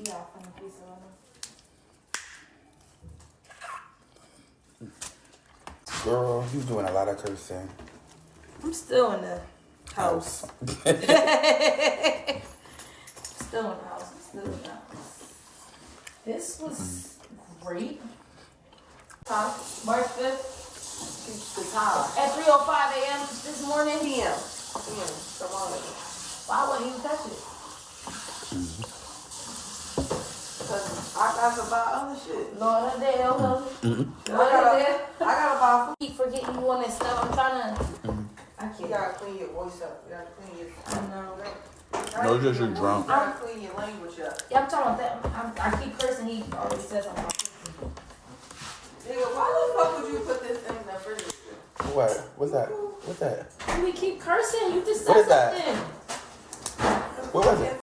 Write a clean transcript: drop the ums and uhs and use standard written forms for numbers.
Yeah, from the piece of Girl, you doing a lot of cursing. I'm still in the house. Still in the house. This was great. March 5th. The time. At 3:05 a.m. this morning. PM. Come on. Why wouldn't you touch it? Cause I got to buy other shit. Lord, I gotta buy food. keep forgetting you on this stuff. I'm trying to. I You can't. gotta clean your voice up. You gotta clean your. I know. No, it's just you're drunk. You gotta clean your language up. Yeah, I'm talking about that. I keep cursing. He always says I'm not cursing. Nigga, why the fuck would you put this in the fridge? What? What's that? What's that? We keep cursing. You just What said is that? something. What was it?